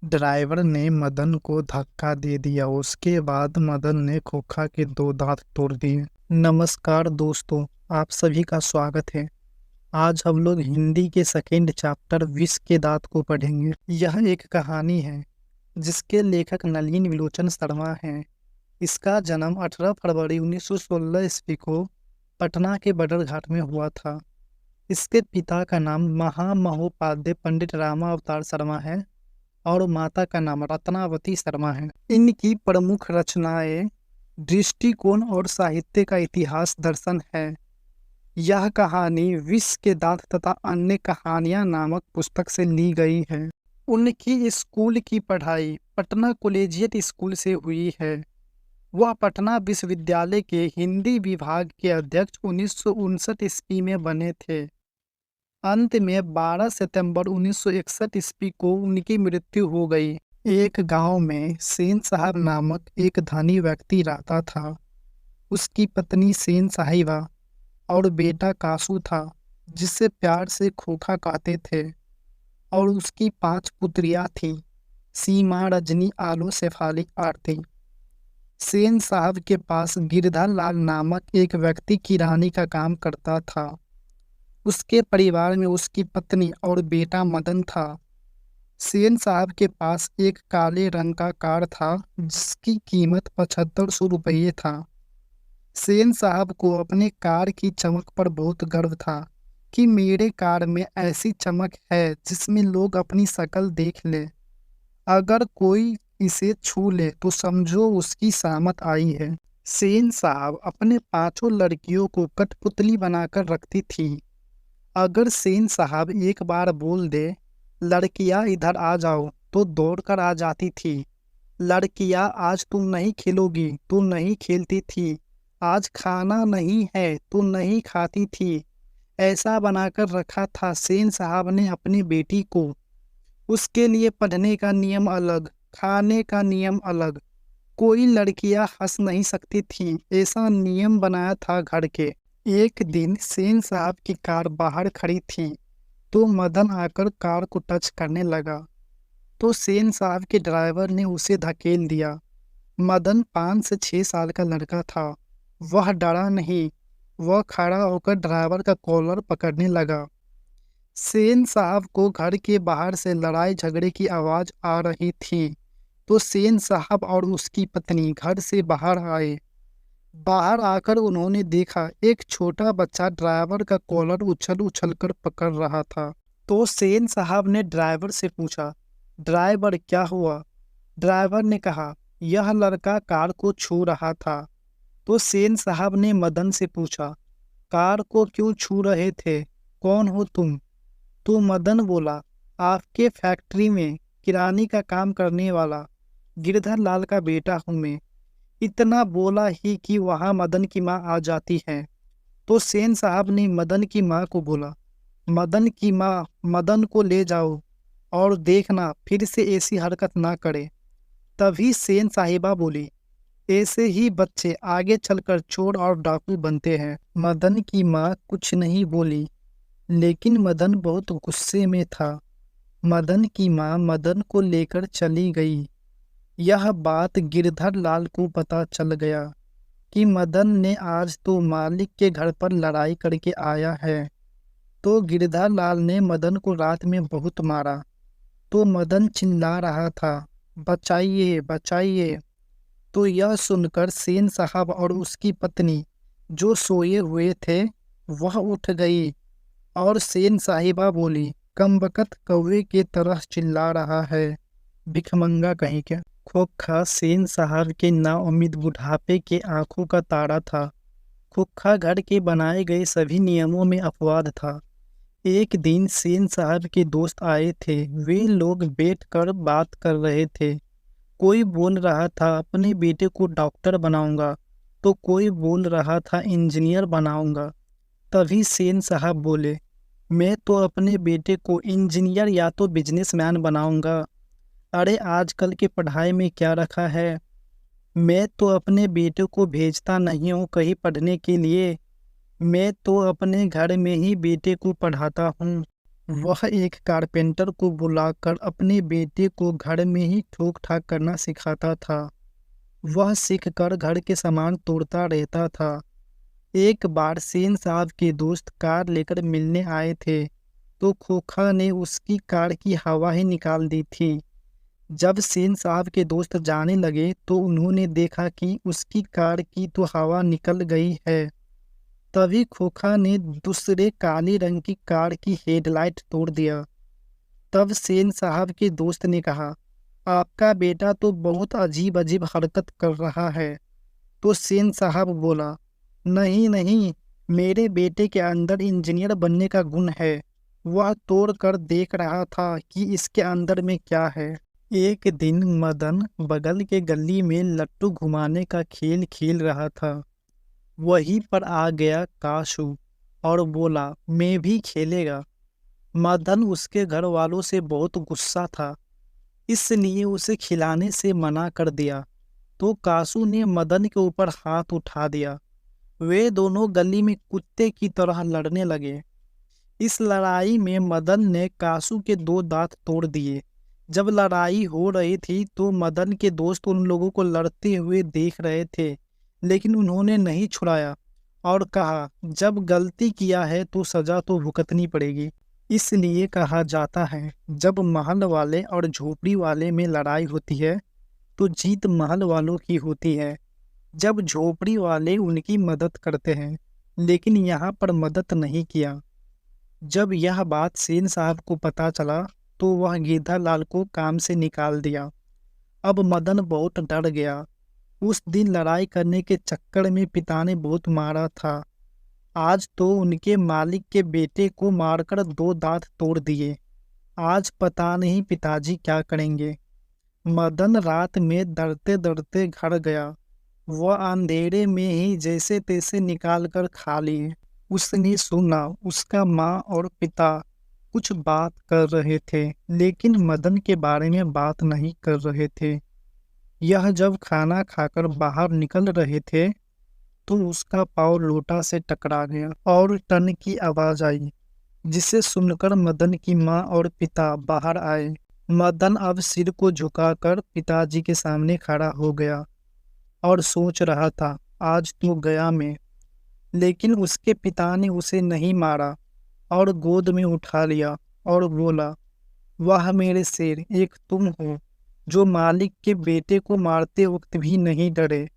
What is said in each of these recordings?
Driver ने मदन को धक्का दे दिया। उसके बाद मदन ने खोखा के 2 दांत तोड़ दिए। नमस्कार दोस्तों, आप सभी का स्वागत है। आज हम लोग हिंदी के सेकेंड चैप्टर विष के दांत को पढ़ेंगे। यह एक कहानी है जिसके लेखक नलिनी विलोचन शर्मा हैं। इसका जन्म 18 फरवरी 1916 ईस्वी को पटना के बदरघाट में हुआ था। इसके पिता का नाम महामहोपाध्याय पंडित रामावतार शर्मा है और माता का नाम रत्नावती शर्मा है। इनकी प्रमुख रचनाएं दृष्टिकोण और साहित्य का इतिहास दर्शन है। यह कहानी विष के दांत तथा अन्य कहानियां नामक पुस्तक से ली गई है। उनकी स्कूल की पढ़ाई पटना कॉलेजिएट स्कूल से हुई है। वह पटना विश्वविद्यालय के हिंदी विभाग के अध्यक्ष 1959 ईस्वी में बने थे। अंत में 12 सितंबर 1961 ईस्वी को उनकी मृत्यु हो गई। एक गांव में सेन साहब नामक एक धनी व्यक्ति रहता था। उसकी पत्नी सेन साहिबा और बेटा कासू था, जिसे प्यार से खोखा कहते थे, और उसकी 5 पुत्रियां थीं, सीमा, रजनी, आलो, शेफाली, आरती। सेन साहब के पास गिरधर लाल नामक एक व्यक्ति किरानी का काम करता था। उसके परिवार में उसकी पत्नी और बेटा मदन था। सेन साहब के पास एक काले रंग का कार था जिसकी कीमत 7500 रुपये था। सेन साहब को अपने कार की चमक पर बहुत गर्व था कि मेरे कार में ऐसी चमक है जिसमें लोग अपनी शक्ल देख ले। अगर कोई इसे छू ले तो समझो उसकी शामत आई है। सेन साहब अपने 5 लड़कियों को कठपुतली बनाकर रखती थी। अगर सेन साहब एक बार बोल दे, लड़कियां इधर आ जाओ, तो दौड़कर आ जाती थी। लड़कियां आज तुम नहीं खेलोगी तो नहीं खेलती थी, आज खाना नहीं है तो नहीं खाती थी। ऐसा बनाकर रखा था सेन साहब ने अपनी बेटी को। उसके लिए पढ़ने का नियम अलग, खाने का नियम अलग। कोई लड़कियां हंस नहीं सकती थी, ऐसा नियम बनाया था घर के। एक दिन सेन साहब की कार बाहर खड़ी थी तो मदन आकर कार को टच करने लगा, तो सेन साहब के ड्राइवर ने उसे धकेल दिया। मदन 5 से 6 साल का लड़का था। वह डरा नहीं, वह खड़ा होकर ड्राइवर का कॉलर पकड़ने लगा। सेन साहब को घर के बाहर से लड़ाई झगड़े की आवाज आ रही थी, तो सेन साहब और उसकी पत्नी घर से बाहर आए। बाहर आकर उन्होंने देखा एक छोटा बच्चा ड्राइवर का कॉलर उछल उछल कर पकड़ रहा था। तो सेन साहब ने ड्राइवर से पूछा, ड्राइवर क्या हुआ? ड्राइवर ने कहा, यह लड़का कार को छू रहा था। तो सेन साहब ने मदन से पूछा, कार को क्यों छू रहे थे? कौन हो तुम? तो मदन बोला, आपके फैक्ट्री में किरानी का काम करने वाला गिरधर लाल का बेटा हूँ मैं। इतना बोला ही कि वहां मदन की माँ आ जाती है। तो सेन साहब ने मदन की माँ को बोला, मदन की माँ, मदन को ले जाओ और देखना फिर से ऐसी हरकत ना करे। तभी सेन साहिबा बोली, ऐसे ही बच्चे आगे चलकर चोर और डाकू बनते हैं। मदन की माँ कुछ नहीं बोली, लेकिन मदन बहुत गुस्से में था। मदन की माँ मदन को लेकर चली गई। यह बात गिरधर लाल को पता चल गया कि मदन ने आज तो मालिक के घर पर लड़ाई करके आया है। तो गिरधर लाल ने मदन को रात में बहुत मारा। तो मदन चिल्ला रहा था, बचाइए बचाइए। तो यह सुनकर सेन साहब और उसकी पत्नी जो सोए हुए थे वह उठ गई, और सेन साहिबा बोली, कमबख्त कौवे के तरह चिल्ला रहा है, भिखमंगा कहीं के। खोखा सेन साहब के नाउम्मीद बुढ़ापे के आंखों का तारा था। खोखा घर के बनाए गए सभी नियमों में अपवाद था। एक दिन सेन साहब के दोस्त आए थे। वे लोग बैठकर बात कर रहे थे। कोई बोल रहा था अपने बेटे को डॉक्टर बनाऊंगा, तो कोई बोल रहा था इंजीनियर बनाऊंगा। तभी सेन साहब बोले, मैं तो अपने बेटे को इंजीनियर या तो बिजनेसमैन बनाऊंगा। अरे आजकल की पढ़ाई में क्या रखा है? मैं तो अपने बेटे को भेजता नहीं हूँ कहीं पढ़ने के लिए। मैं तो अपने घर में ही बेटे को पढ़ाता हूँ। वह एक कारपेंटर को बुलाकर अपने बेटे को घर में ही ठोक ठाक करना सिखाता था। वह सीखकर घर के सामान तोड़ता रहता था। एक बार सेन साहब के दोस्त कार लेकर मिलने आए थे, तो खोखा ने उसकी कार की हवा ही निकाल दी थी। जब सेन साहब के दोस्त जाने लगे तो उन्होंने देखा कि उसकी कार की तो हवा निकल गई है। तभी खोखा ने दूसरे काले रंग की कार की हेडलाइट तोड़ दिया। तब सेन साहब के दोस्त ने कहा, आपका बेटा तो बहुत अजीब अजीब हरकत कर रहा है। तो सेन साहब बोला, नहीं नहीं, मेरे बेटे के अंदर इंजीनियर बनने का गुण है। वह तोड़ कर देख रहा था कि इसके अंदर में क्या है। एक दिन मदन बगल के गली में लट्टू घुमाने का खेल खेल रहा था। वहीं पर आ गया काशू और बोला, मैं भी खेलेगा। मदन उसके घर वालों से बहुत गुस्सा था, इसलिए उसे खिलाने से मना कर दिया। तो काशू ने मदन के ऊपर हाथ उठा दिया। वे दोनों गली में कुत्ते की तरह लड़ने लगे। इस लड़ाई में मदन ने काशू के 2 दांत तोड़ दिए। जब लड़ाई हो रही थी तो मदन के दोस्त उन लोगों को लड़ते हुए देख रहे थे, लेकिन उन्होंने नहीं छुड़ाया और कहा, जब गलती किया है तो सजा तो भुगतनी पड़ेगी। इसलिए कहा जाता है, जब महल वाले और झोपड़ी वाले में लड़ाई होती है तो जीत महल वालों की होती है। जब झोपड़ी वाले उनकी मदद करते हैं, लेकिन यहाँ पर मदद नहीं किया। जब यह बात सेन साहब को पता चला तो वह गीधा लाल को काम से निकाल दिया। अब मदन बहुत डर गया। उस दिन लड़ाई करने के चक्कर में पिता ने बहुत मारा था। आज तो उनके मालिक के बेटे को मारकर 2 दांत तोड़ दिए। आज पता नहीं पिताजी क्या करेंगे। मदन रात में डरते डरते घर गया। वह अंधेरे में ही जैसे तैसे निकाल कर खा लिए। उसने सुना उसका माँ और पिता कुछ बात कर रहे थे, लेकिन मदन के बारे में बात नहीं कर रहे थे। यह जब खाना खाकर बाहर निकल रहे थे तो उसका पाँव लोटा से टकरा गया और टन की आवाज आई, जिसे सुनकर मदन की माँ और पिता बाहर आए। मदन अब सिर को झुकाकर पिताजी के सामने खड़ा हो गया और सोच रहा था, आज तो गया मैं। लेकिन उसके पिता ने उसे नहीं मारा और गोद में उठा लिया और बोला, वाह मेरे शेर, एक तुम हो जो मालिक के बेटे को मारते वक्त भी नहीं डरे,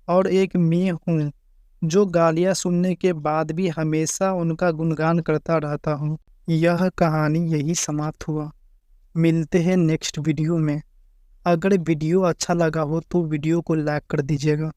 और एक मैं हूँ जो गालियाँ सुनने के बाद भी हमेशा उनका गुणगान करता रहता हूँ। यह कहानी यही समाप्त हुआ। मिलते हैं नेक्स्ट वीडियो में। अगर वीडियो अच्छा लगा हो तो वीडियो को लाइक कर दीजिएगा।